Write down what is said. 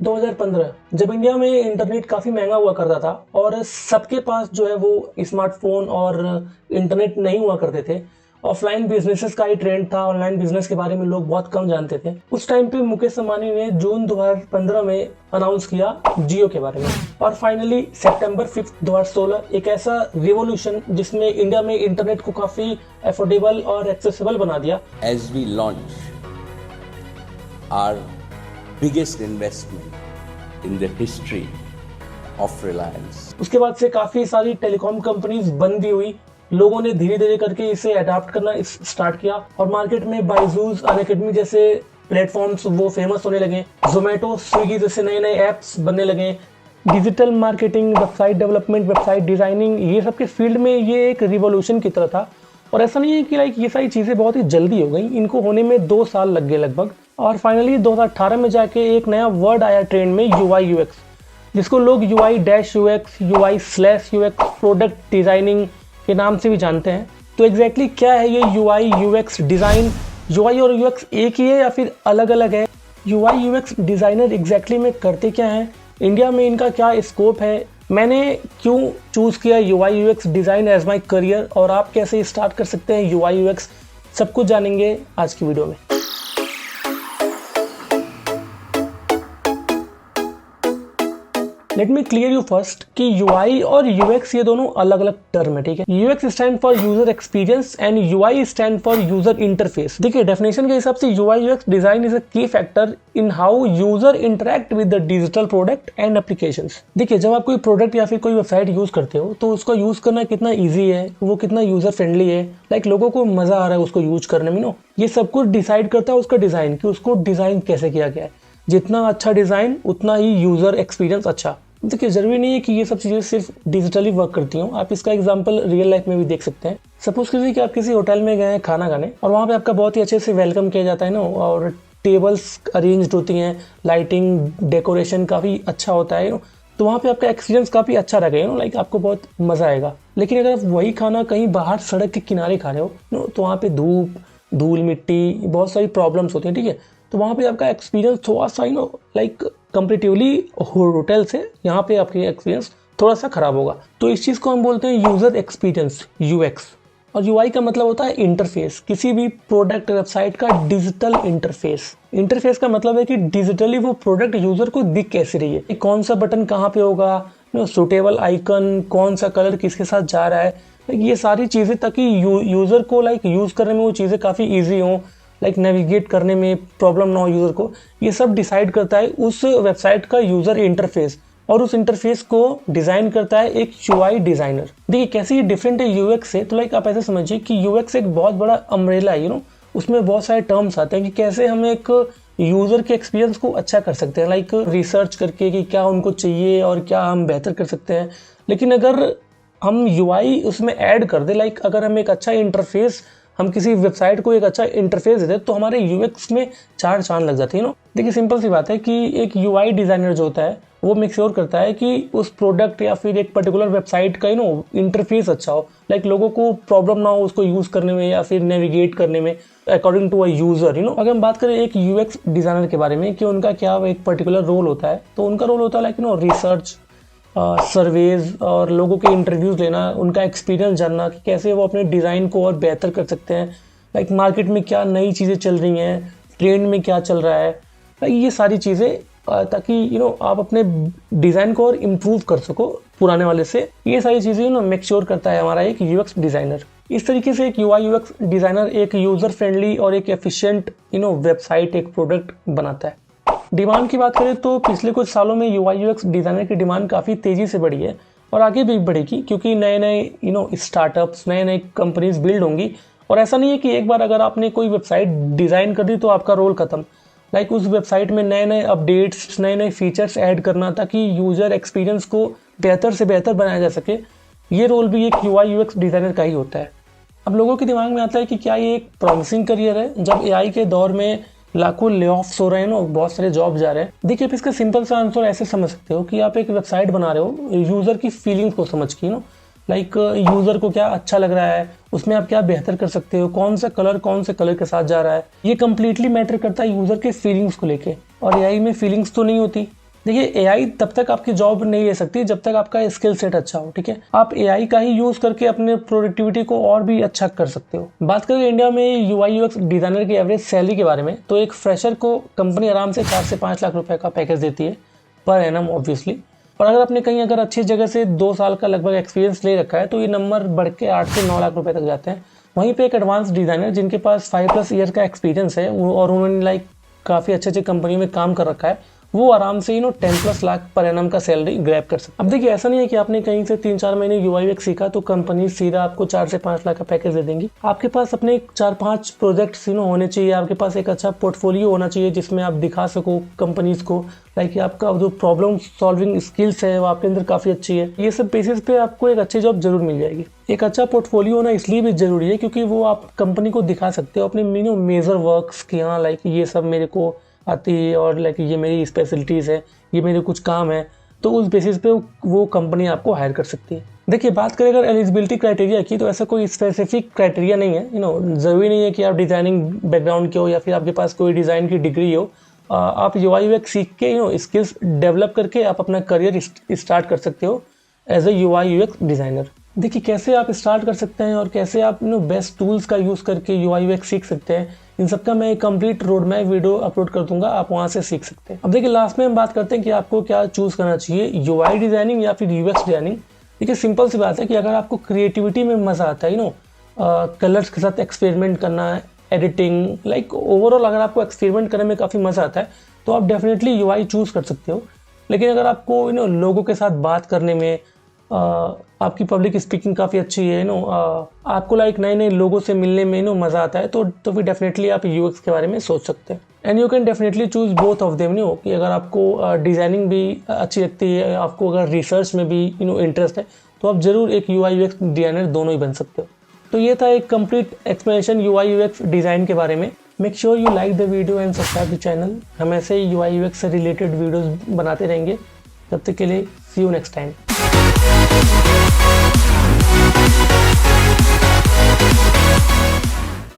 2015 जब इंडिया में इंटरनेट काफ़ी महंगा हुआ करता था और सबके पास जो है वो स्मार्टफोन और इंटरनेट नहीं हुआ करते थे। ऑफलाइन बिजनेसेस का ही ट्रेंड था, ऑनलाइन बिजनेस के बारे में लोग बहुत कम जानते थे। उस टाइम पे मुकेश अंबानी ने जून 2015 में अनाउंस किया जियो के बारे में और फाइनली सितंबर 5 2016 एक ऐसा रिवॉल्यूशन जिसने इंडिया में इंटरनेट को काफ़ी अफोर्डेबल और एक्सेसिबल बना दिया। As we launch our biggest investment in the history of Reliance. उसके बाद से काफी सारी टेलीकॉम कंपनीज बंद भी हुई। लोगों ने धीरे धीरे करके इसे अडॉप्ट करना स्टार्ट किया और मार्केट में बायजूस, अनअकैडमी जैसे प्लेटफॉर्म्स वो फेमस होने लगे। जोमेटो, स्विगी जैसे नए नए ऐप्स बनने लगे। Digital marketing, website development, website designing, ये सब के फील्ड में ये एक रिवॉल्यूशन की तरह था। और ऐसा नहीं है कि ये सारी चीज़ें बहुत ही जल्दी हो गई, इनको होने में 2 साल लग गए लगभग। और फाइनली 2018 में जाके एक नया वर्ड आया ट्रेंड में, UI UX, जिसको लोग UI-UX, UI/UX, प्रोडक्ट डिजाइनिंग के नाम से भी जानते हैं। तो एग्जैक्टली क्या है ये UI UX डिज़ाइन? UI और UX एक ही है या फिर अलग अलग है? UI UX डिज़ाइनर एग्जैक्टली में करते क्या हैं? इंडिया में इनका क्या स्कोप है? मैंने क्यों चूज़ किया UI UX design as my career और आप कैसे स्टार्ट कर सकते हैं UI UX, सब कुछ जानेंगे आज की वीडियो में। Let me clear you first कि UI और UX ये दोनों अलग अलग टर्म है, ठीक है। UX stand for user experience and UI stand for user interface. देखिए डेफिनेशन के हिसाब से UI UX design is a key factor in how user interact with the digital product and applications. देखिए जब आप कोई प्रोडक्ट या फिर कोई वेबसाइट यूज करते हो तो उसका यूज करना कितना ईजी है, वो कितना यूजर फ्रेंडली है, लाइक लोगों को मजा आ रहा है उसको यूज करने में। नो, ये सब कुछ डिसाइड करता है उसका डिजाइन, कि उसको डिजाइन कैसे किया गया है। जितना अच्छा डिजाइन उतना ही यूजर एक्सपीरियंस अच्छा। देखिए जरूरी नहीं है कि ये सब चीज़ें सिर्फ डिजिटली वर्क करती हूँ, आप इसका एग्जांपल रियल लाइफ में भी देख सकते हैं। सपोज कीजिए कि आप किसी होटल में गए हैं खाना खाने और वहाँ पे आपका बहुत ही अच्छे से वेलकम किया जाता है ना, और टेबल्स अरेंज्ड होती हैं, लाइटिंग डेकोरेशन काफ़ी अच्छा होता है, तो वहाँ पे आपका एक्सपीरियंस काफ़ी अच्छा रहेगा, लाइक आपको बहुत मज़ा आएगा। लेकिन अगर आप वही खाना कहीं बाहर सड़क के किनारे खा रहे हो तो वहाँ पे धूप, धूल, मिट्टी, बहुत सारी प्रॉब्लम्स होती हैं, ठीक है। तो वहाँ पे आपका एक्सपीरियंस थोड़ा सा लाइक कंपेरेटिवली होटल से यहाँ पे आपका एक्सपीरियंस थोड़ा सा खराब होगा। तो इस चीज़ को हम बोलते हैं यूज़र एक्सपीरियंस, UX। और UI का मतलब होता है इंटरफेस, किसी भी प्रोडक्ट वेबसाइट का डिजिटल इंटरफेस। इंटरफेस का मतलब है कि डिजिटली वो प्रोडक्ट यूज़र को दिख कैसे रही है, कौन सा बटन कहाँ पे होगा, सुटेबल आइकन, कौन सा कलर किसके साथ जा रहा है, ये सारी चीज़ें, ताकि यूज़र को लाइक यूज़ करने में वो चीज़ें काफ़ी ईजी हों, लाइक नेविगेट करने में प्रॉब्लम ना हो यूज़र को। ये सब डिसाइड करता है उस वेबसाइट का यूज़र इंटरफेस, और उस इंटरफेस को डिज़ाइन करता है एक UI डिज़ाइनर। देखिए कैसे ये डिफरेंट है UX से, तो लाइक आप ऐसे समझिए कि UX एक बहुत बड़ा अम्ब्रेला है, उसमें बहुत सारे टर्म्स आते हैं कि कैसे हम एक यूज़र के एक्सपीरियंस को अच्छा कर सकते हैं, लाइक रिसर्च करके कि क्या उनको चाहिए और क्या हम बेहतर कर सकते हैं। लेकिन अगर हम UI उसमें ऐड कर दे, लाइक अगर हम एक अच्छा इंटरफेस, हम किसी वेबसाइट को एक अच्छा इंटरफेस देते तो हमारे UX में 4 चांद लग जाती है। देखिए सिंपल सी बात है कि एक UI डिज़ाइनर जो होता है वो मेक श्योर करता है कि उस प्रोडक्ट या फिर एक पर्टिकुलर वेबसाइट का इंटरफेस अच्छा हो, लाइक लोगों को प्रॉब्लम ना हो उसको यूज़ करने में या फिर नेविगेट करने में अकॉर्डिंग टू अ यूज़र। अगर हम बात करें एक UX डिज़ाइनर के बारे में कि उनका क्या एक पर्टिकुलर रोल होता है, तो उनका रोल होता है लाइक रिसर्च, सर्वेज और लोगों के इंटरव्यूज़ लेना, उनका एक्सपीरियंस जानना कि कैसे वो अपने डिज़ाइन को और बेहतर कर सकते हैं, लाइक मार्केट में क्या नई चीज़ें चल रही हैं, ट्रेंड में क्या चल रहा है, ये सारी चीज़ें, ताकि आप अपने डिज़ाइन को और इम्प्रूव कर सको पुराने वाले से। ये सारी चीज़ें मेक श्योर करता है हमारा एक UX डिज़ाइनर। इस तरीके से एक UI UX डिज़ाइनर एक यूज़र फ्रेंडली और एक एफिशिएंट वेबसाइट, एक प्रोडक्ट बनाता है। डिमांड की बात करें तो पिछले कुछ सालों में UI UX डिज़ाइनर की डिमांड काफ़ी तेज़ी से बढ़ी है और आगे भी बढ़ेगी, क्योंकि नए नए स्टार्टअप्स, नए नए कंपनीज बिल्ड होंगी। और ऐसा नहीं है कि एक बार अगर आपने कोई वेबसाइट डिज़ाइन कर दी तो आपका रोल ख़त्म, लाइक उस वेबसाइट में नए नए अपडेट्स, नए नए फीचर्स ऐड करना ताकि यूज़र एक्सपीरियंस को बेहतर से बेहतर बनाया जा सके, ये रोल भी एक UI UX डिज़ाइनर का ही होता है। अब लोगों के दिमाग में आता है कि क्या ये एक प्रॉमिसिंग करियर है जब AI के दौर में लाखों ले ऑफ्स हो रहे हैं, बहुत सारे जॉब जा रहे हैं। देखिए आप इसका सिंपल सा आंसर ऐसे समझ सकते हो कि आप एक वेबसाइट बना रहे हो यूज़र की फीलिंग्स को समझ के, लाइक यूज़र को क्या अच्छा लग रहा है, उसमें आप क्या बेहतर कर सकते हो, कौन सा कलर के साथ जा रहा है, ये कम्प्लीटली मैटर करता है यूज़र के फीलिंग्स को लेके। और AI में फीलिंग्स तो नहीं होती, देखिए एआई तब तक आपकी जॉब नहीं ले सकती जब तक आपका स्किल सेट अच्छा हो, ठीक है। आप एआई का ही यूज करके अपने प्रोडक्टिविटी को और भी अच्छा कर सकते हो। बात करें इंडिया में यूआई यूएक्स डिजाइनर की एवरेज सैलरी के बारे में, तो एक फ्रेशर को कंपनी आराम से 4 से 5 लाख रुपए का पैकेज देती है पर एनम ऑब्वियसली। और अगर आपने कहीं अगर अच्छी जगह से 2 साल का लगभग एक्सपीरियंस ले रखा है तो ये नंबर बढ़ के 8 से 9 लाख रुपए तक जाते हैं। वहीं पे एक एडवांस डिजाइनर जिनके पास 5+ ईयर का एक्सपीरियंस है और उन्होंने काफ़ी अच्छी कंपनी में काम कर रखा है, वो आराम से 10+ लाख पर एनम का सैलरी ग्रैब कर सकते। अब देखिए ऐसा नहीं है कि आपने कहीं से 3-4 महीने यूआई यूएक्स सीखा तो कंपनी सीधा आपको 4 से 5 लाख का पैकेज दे देंगी। आपके पास अपने 4-5 प्रोजेक्ट्स होने चाहिए, आपके पास एक अच्छा पोर्टफोलियो होना चाहिए जिसमें आप दिखा सको कंपनीज को कि आपका जो प्रॉब्लम सॉल्विंग स्किल्स है वो आपके अंदर काफ़ी अच्छी है। ये सब बेसिस पे आपको एक अच्छी जॉब जरूर मिल जाएगी। एक अच्छा पोर्टफोलियो होना इसलिए भी जरूरी है क्योंकि वो आप कंपनी को दिखा सकते हो अपने मेजर वर्क्स की, हाँ ये सब मेरे को आती है और ये मेरी स्पेशलिटीज़ है, ये मेरे कुछ काम है, तो उस बेसिस पे वो कंपनी आपको हायर कर सकती है। देखिए बात करें अगर एलिजिबिलिटी क्राइटेरिया की, तो ऐसा कोई स्पेसिफिक क्राइटेरिया नहीं है। ज़रूरी नहीं है कि आप डिज़ाइनिंग बैकग्राउंड के हो या फिर आपके पास कोई डिज़ाइन की डिग्री हो। आप यूआई यूएक्स सीख के स्किल्स डेवलप करके आप अपना करियर स्टार्ट कर सकते हो as a UI UX designer. देखिए कैसे आप स्टार्ट कर सकते हैं और कैसे आप बेस्ट टूल्स का यूज़ करके यूआई यूएक्स सीख सकते हैं, इन सब का मैं एक complete road map video upload कर दूंगा, आप वहां से सीख सकते हैं। अब देखिए लास्ट में हम बात करते हैं कि आपको क्या चूज करना चाहिए, यूआई डिजाइनिंग या फिर यूएक्स डिजाइनिंग। देखिए सिंपल सी बात है कि अगर आपको क्रिएटिविटी में मजा आता है कलर्स के साथ एक्सपेरिमेंट करना, एडिटिंग ओवरऑल अगर आपको एक्सपेरिमेंट करने में काफ़ी मजा आता है तो आप डेफिनेटली यूआई चूज कर सकते हो। लेकिन अगर आपको लोगों के साथ बात करने में आपकी पब्लिक स्पीकिंग काफ़ी अच्छी है, आपको नए नए लोगों से मिलने में मज़ा आता है तो फिर डेफिनेटली आप यूएक्स के बारे में सोच सकते हैं। And you can definitely choose both of them कि अगर आपको डिज़ाइनिंग भी अच्छी लगती है, आपको अगर रिसर्च में भी इंटरेस्ट है तो आप ज़रूर एक यूआई यूएक्स डिज़ाइनर दोनों ही बन सकते हो। तो ये था एक complete explanation UI UX design के बारे में। Make sure you like the video and subscribe the channel. हम ऐसे ही यूआई यूएक्स से रिलेटेड वीडियोस बनाते रहेंगे। तब तक के लिए सी यू नेक्स्ट टाइम।